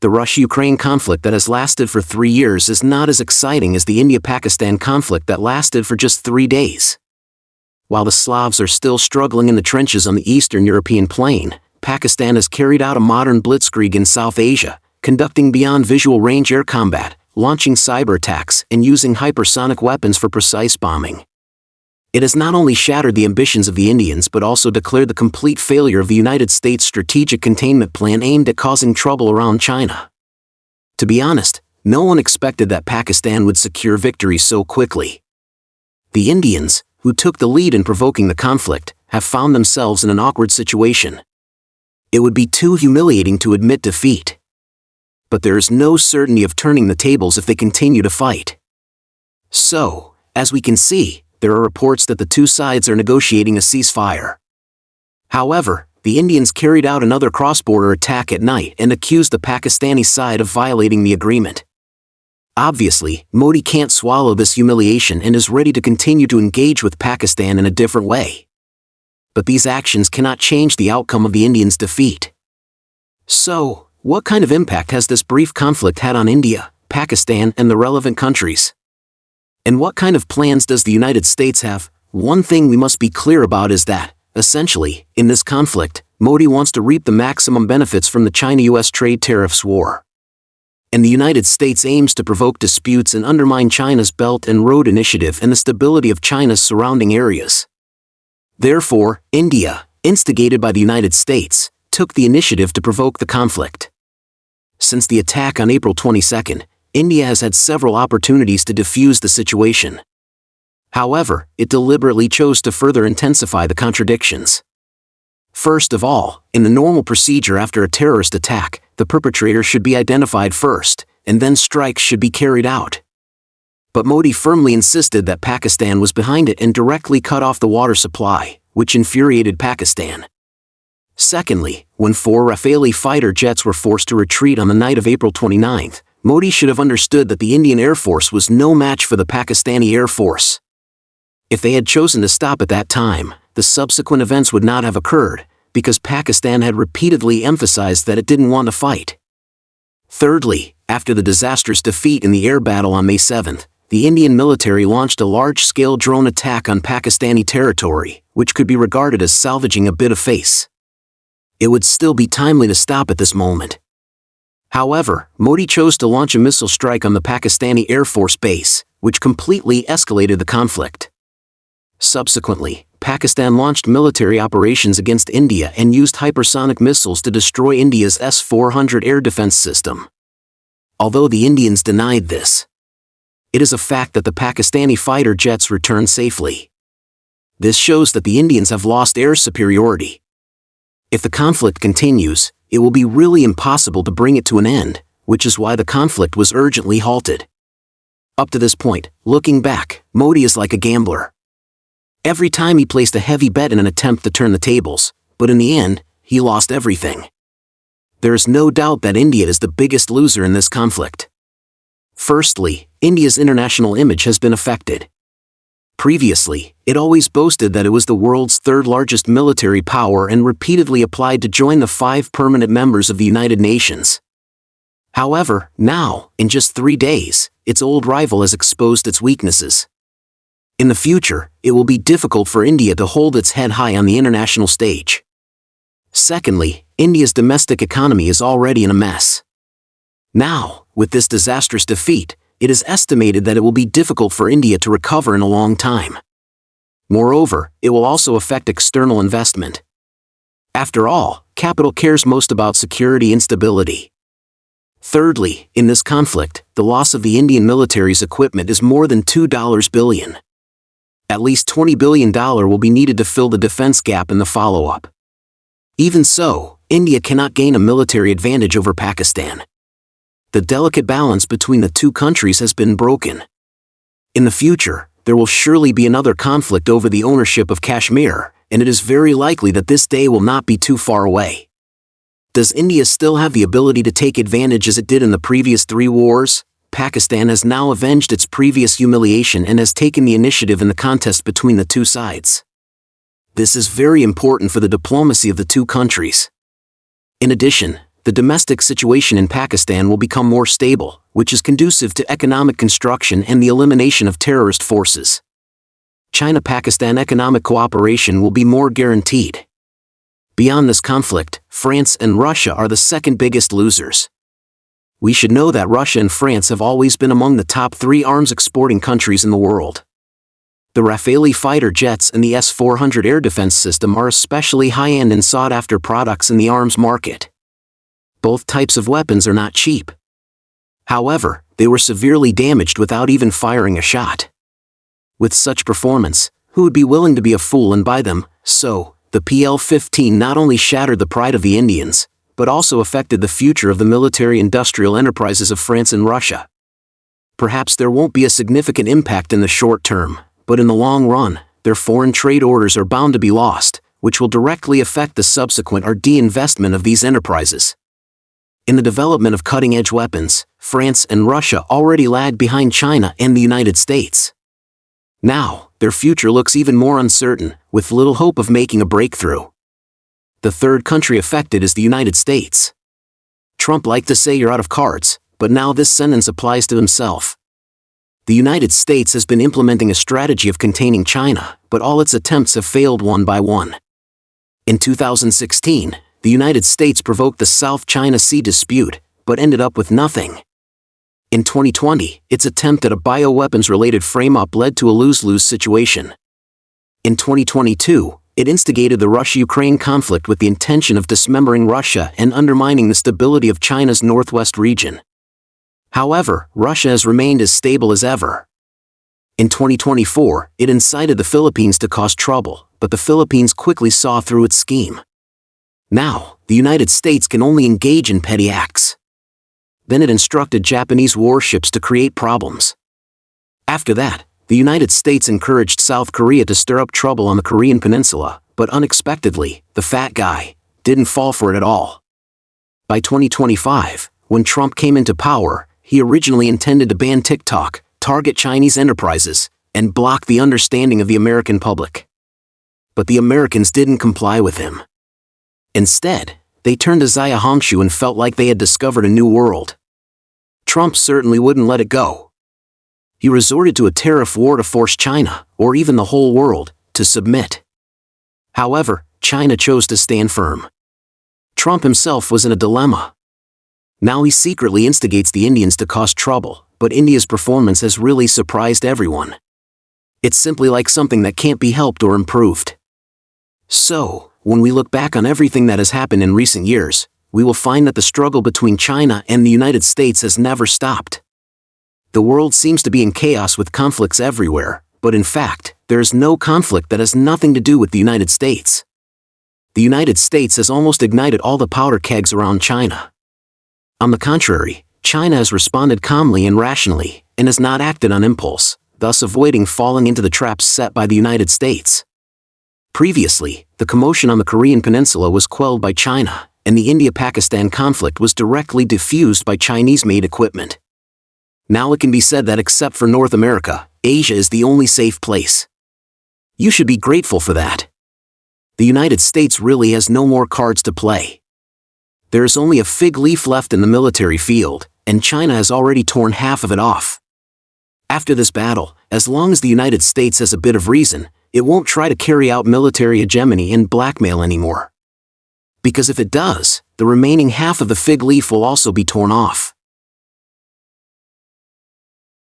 The Russia-Ukraine conflict that has lasted for 3 years is not as exciting as the India-Pakistan conflict that lasted for just 3 days. While the Slavs are still struggling in the trenches on the Eastern European plain, Pakistan has carried out a modern blitzkrieg in South Asia, conducting beyond visual range air combat, launching cyber attacks, and using hypersonic weapons for precise bombing. It has not only shattered the ambitions of the Indians but also declared the complete failure of the United States' strategic containment plan aimed at causing trouble around China. To be honest, no one expected that Pakistan would secure victory so quickly. The Indians, who took the lead in provoking the conflict, have found themselves in an awkward situation. It would be too humiliating to admit defeat. But there is no certainty of turning the tables if they continue to fight. So, as we can see, there are reports that the two sides are negotiating a ceasefire. However, the Indians carried out another cross-border attack at night and accused the Pakistani side of violating the agreement. Obviously, Modi can't swallow this humiliation and is ready to continue to engage with Pakistan in a different way. But these actions cannot change the outcome of the Indians' defeat. So, what kind of impact has this brief conflict had on India, Pakistan, and the relevant countries? And what kind of plans does the United States have? One thing we must be clear about is that, essentially, in this conflict, Modi wants to reap the maximum benefits from the China-US trade tariffs war. And the United States aims to provoke disputes and undermine China's Belt and Road Initiative and the stability of China's surrounding areas. Therefore, India, instigated by the United States, took the initiative to provoke the conflict. Since the attack on April 22, India has had several opportunities to defuse the situation. However, it deliberately chose to further intensify the contradictions. First of all, in the normal procedure after a terrorist attack, the perpetrator should be identified first, and then strikes should be carried out. But Modi firmly insisted that Pakistan was behind it and directly cut off the water supply, which infuriated Pakistan. Secondly, when 4 Rafale fighter jets were forced to retreat on the night of April 29, Modi should have understood that the Indian Air Force was no match for the Pakistani Air Force. If they had chosen to stop at that time, the subsequent events would not have occurred, because Pakistan had repeatedly emphasized that it didn't want to fight. Thirdly, after the disastrous defeat in the air battle on May 7, the Indian military launched a large-scale drone attack on Pakistani territory, which could be regarded as salvaging a bit of face. It would still be timely to stop at this moment. However, Modi chose to launch a missile strike on the Pakistani Air Force base, which completely escalated the conflict. Subsequently, Pakistan launched military operations against India and used hypersonic missiles to destroy India's S-400 air defense system. Although the Indians denied this, it is a fact that the Pakistani fighter jets returned safely. This shows that the Indians have lost air superiority. If the conflict continues, it will be really impossible to bring it to an end, which is why the conflict was urgently halted. Up to this point, looking back, Modi is like a gambler. Every time he placed a heavy bet in an attempt to turn the tables, but in the end, he lost everything. There is no doubt that India is the biggest loser in this conflict. Firstly, India's international image has been affected. Previously, it always boasted that it was the world's third-largest military power and repeatedly applied to join the 5 permanent members of the United Nations. However, now, in just 3 days, its old rival has exposed its weaknesses. In the future, it will be difficult for India to hold its head high on the international stage. Secondly, India's domestic economy is already in a mess. Now, with this disastrous defeat, it is estimated that it will be difficult for India to recover in a long time. Moreover, it will also affect external investment. After all, capital cares most about security and stability. Thirdly, in this conflict, the loss of the Indian military's equipment is more than $2 billion. At least $20 billion will be needed to fill the defense gap in the follow-up. Even so, India cannot gain a military advantage over Pakistan. The delicate balance between the two countries has been broken. In the future, there will surely be another conflict over the ownership of Kashmir, and it is very likely that this day will not be too far away. Does India still have the ability to take advantage as it did in the previous 3 wars? Pakistan has now avenged its previous humiliation and has taken the initiative in the contest between the two sides. This is very important for the diplomacy of the two countries. In addition, the domestic situation in Pakistan will become more stable, which is conducive to economic construction and the elimination of terrorist forces. China-Pakistan economic cooperation will be more guaranteed. Beyond this conflict, France and Russia are the second biggest losers. We should know that Russia and France have always been among the top 3 arms exporting countries in the world. The Rafale fighter jets and the S-400 air defense system are especially high-end and sought-after products in the arms market. Both types of weapons are not cheap. However, they were severely damaged without even firing a shot. With such performance, who would be willing to be a fool and buy them? So, the PL-15 not only shattered the pride of the Indians, but also affected the future of the military-industrial enterprises of France and Russia. Perhaps there won't be a significant impact in the short term, but in the long run, their foreign trade orders are bound to be lost, which will directly affect the subsequent or de-investment of these enterprises. In the development of cutting-edge weapons, France and Russia already lag behind China and the United States. Now, their future looks even more uncertain, with little hope of making a breakthrough. The third country affected is the United States. Trump liked to say you're out of cards, but now this sentence applies to himself. The United States has been implementing a strategy of containing China, but all its attempts have failed one by one. In 2016, the United States provoked the South China Sea dispute, but ended up with nothing. In 2020, its attempt at a bioweapons-related frame-up led to a lose-lose situation. In 2022, it instigated the Russia-Ukraine conflict with the intention of dismembering Russia and undermining the stability of China's northwest region. However, Russia has remained as stable as ever. In 2024, it incited the Philippines to cause trouble, but the Philippines quickly saw through its scheme. Now, the United States can only engage in petty acts. Then it instructed Japanese warships to create problems. After that, the United States encouraged South Korea to stir up trouble on the Korean peninsula, but unexpectedly, the fat guy didn't fall for it at all. By 2025, when Trump came into power, he originally intended to ban TikTok, target Chinese enterprises, and block the understanding of the American public. But the Americans didn't comply with him. Instead, they turned to Zaya Hongshu and felt like they had discovered a new world. Trump certainly wouldn't let it go. He resorted to a tariff war to force China, or even the whole world, to submit. However, China chose to stand firm. Trump himself was in a dilemma. Now he secretly instigates the Indians to cause trouble, but India's performance has really surprised everyone. It's simply like something that can't be helped or improved. So, when we look back on everything that has happened in recent years, we will find that the struggle between China and the United States has never stopped. The world seems to be in chaos with conflicts everywhere, but in fact, there is no conflict that has nothing to do with the United States. The United States has almost ignited all the powder kegs around China. On the contrary, China has responded calmly and rationally, and has not acted on impulse, thus avoiding falling into the traps set by the United States. Previously, the commotion on the Korean peninsula was quelled by China, and the India-Pakistan conflict was directly diffused by Chinese-made equipment. Now it can be said that except for North America, Asia is the only safe place. You should be grateful for that. The United States really has no more cards to play. There is only a fig leaf left in the military field, and China has already torn half of it off. After this battle, as long as the United States has a bit of reason, it won't try to carry out military hegemony and blackmail anymore. Because if it does, the remaining half of the fig leaf will also be torn off.